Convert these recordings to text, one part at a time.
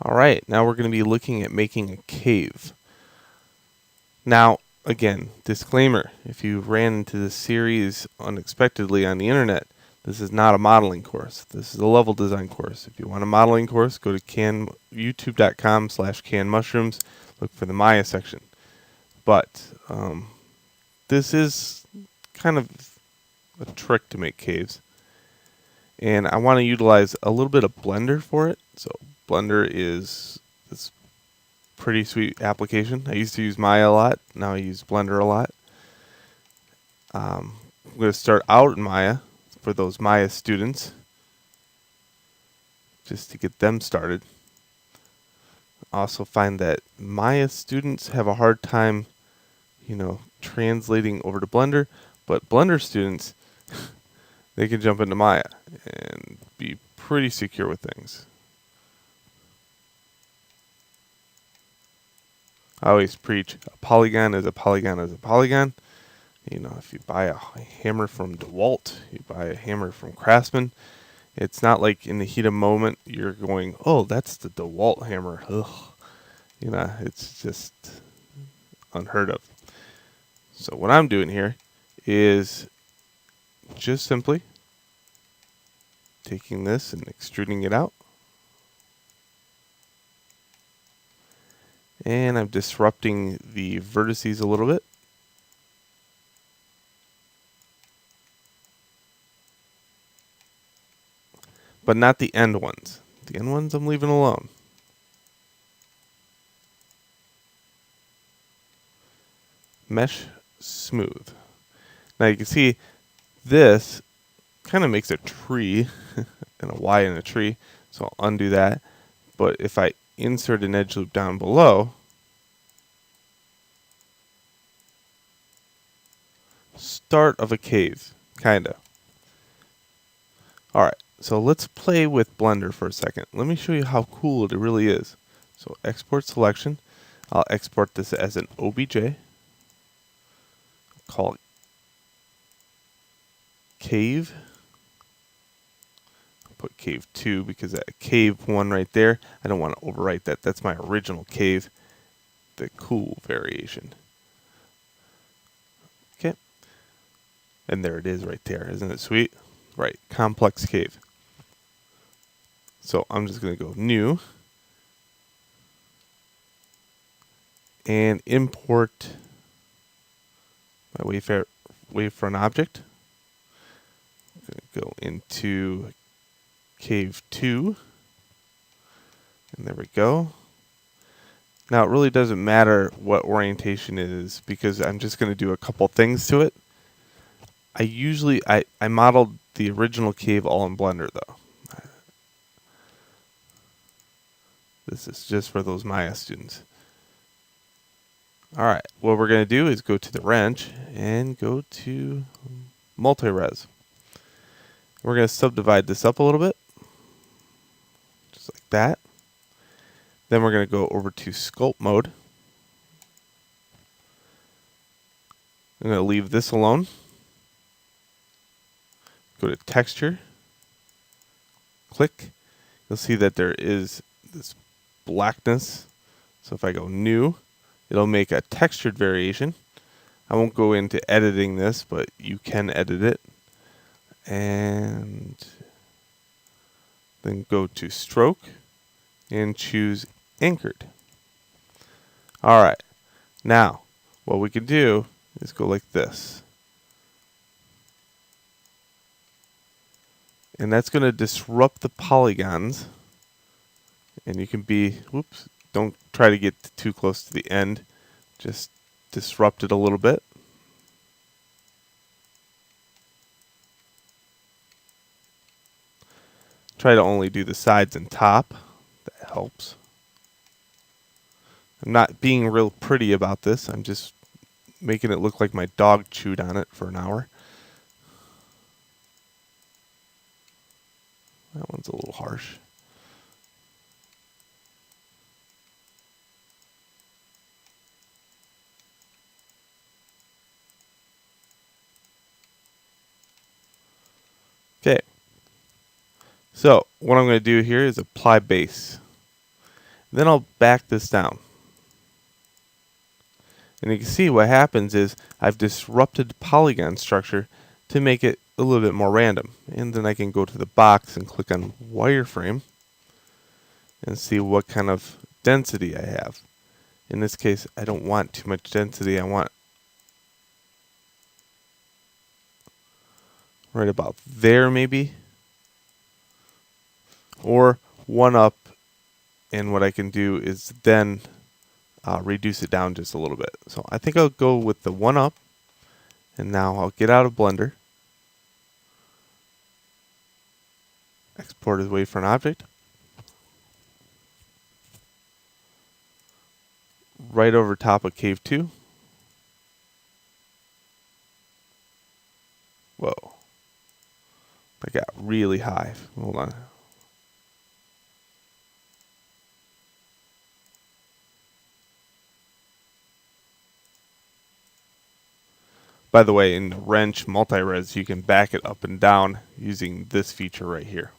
Alright, now we're going to be looking at making a cave. Now, again, disclaimer, if you ran into this series unexpectedly on the internet, this is not a modeling course. This is a level design course. If you want a modeling course, go to youtube.com/canmushrooms, look for the Maya section. But this is kind of a trick to make caves. And I want to utilize a little bit of Blender for it. So Blender is this pretty sweet application. I used to use Maya a lot. Now I use Blender a lot. I'm going to start out in Maya for those Maya students, just to get them started. I also find that Maya students have a hard time, translating over to Blender, but Blender students, they can jump into Maya and be pretty secure with things. I always preach a polygon is a polygon is a polygon. If you buy a hammer from DeWalt, you buy a hammer from Craftsman, it's not like in the heat of moment you're going, oh, that's the DeWalt hammer. Ugh. It's just unheard of. So what I'm doing here is just simply taking this and extruding it out. And I'm disrupting the vertices a little bit. But not the end ones. The end ones I'm leaving alone. Mesh smooth. Now you can see this kind of makes a tree and a Y in a tree. So I'll undo that. But if I insert an edge loop down below, start of a cave, kinda. Alright, so let's play with Blender for a second. Let me show you how cool it really is. So export selection. I'll export this as an OBJ. Call it cave. Put cave 2 because that cave 1 right there, I don't want to overwrite that. That's my original cave, the cool variation. Okay. And there it is right there. Isn't it sweet? Right, complex cave. So I'm just going to go new and import my wavefront object. I'm going to go into cave 2. And there we go. Now it really doesn't matter what orientation it is because I'm just going to do a couple things to it. I modeled the original cave all in Blender though. This is just for those Maya students. Alright, what we're going to do is go to the wrench and go to multi-res. We're going to subdivide this up a little bit, just like that. Then we're going to go over to sculpt mode. I'm going to leave this alone. Go to texture, click. You'll see that there is this blackness. So if I go new, it'll make a textured variation. I won't go into editing this, but you can edit it. And then go to stroke and choose anchored. Alright, now what we can do is go like this. And that's going to disrupt the polygons. And you can don't try to get too close to the end. Just disrupt it a little bit. Try to only do the sides and top. That helps. I'm not being real pretty about this. I'm just making it look like my dog chewed on it for an hour. That one's a little harsh. Okay. So what I'm going to do here is apply base. Then I'll back this down. And you can see what happens is I've disrupted the polygon structure to make it a little bit more random. And then I can go to the box and click on wireframe and see what kind of density I have. In this case, I don't want too much density. I want right about there maybe. Or one up, and what I can do is then reduce it down just a little bit. So I think I'll go with the one up, and now I'll get out of Blender, export as wavefront object, right over top of Cave 2. Whoa, that got really high. Hold on. By the way, in Wrench Multi-Res, you can back it up and down using this feature right here.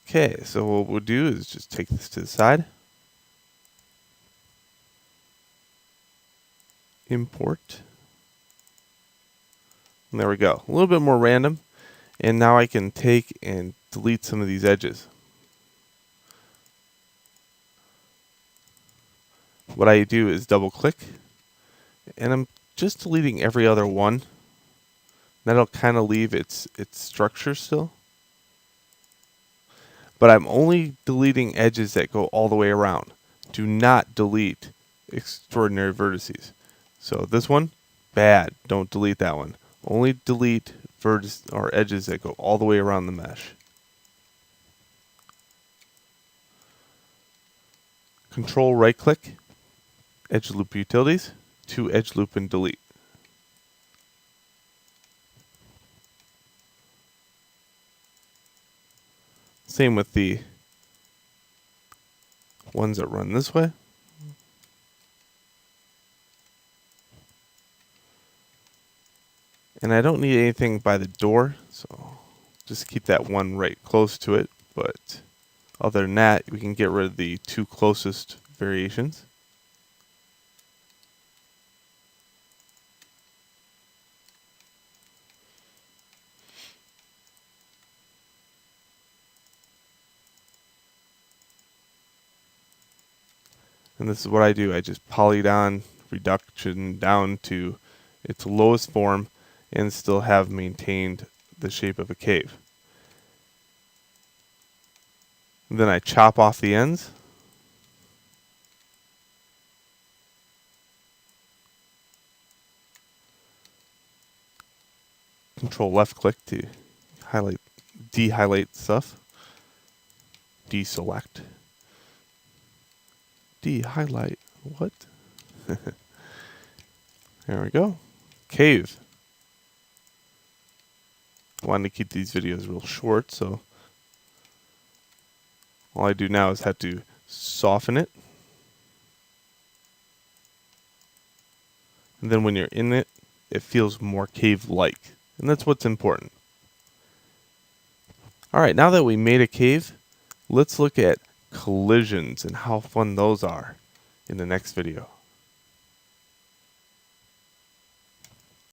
Okay, so what we'll do is just take this to the side, import, and there we go. A little bit more random, and now I can take and delete some of these edges. What I do is double click, and I'm just deleting every other one. That'll kind of leave its structure still. But I'm only deleting edges that go all the way around. Do not delete extraordinary vertices. So this one, bad. Don't delete that one. Only delete vertices or edges that go all the way around the mesh. Control right click, edge loop utilities, to edge loop and delete. Same with the ones that run this way. And I don't need anything by the door, so just keep that one right close to it. But other than that, we can get rid of the two closest variations. And this is what I do. I just polygon reduction down to its lowest form and still have maintained the shape of a cave. And then I chop off the ends. Control left click to highlight, de-highlight stuff. Deselect. De-highlight. What? There we go. Cave. I wanted to keep these videos real short, so all I do now is have to soften it. And then when you're in it, it feels more cave-like. And that's what's important. Alright, now that we made a cave, let's look at collisions and how fun those are in the next video.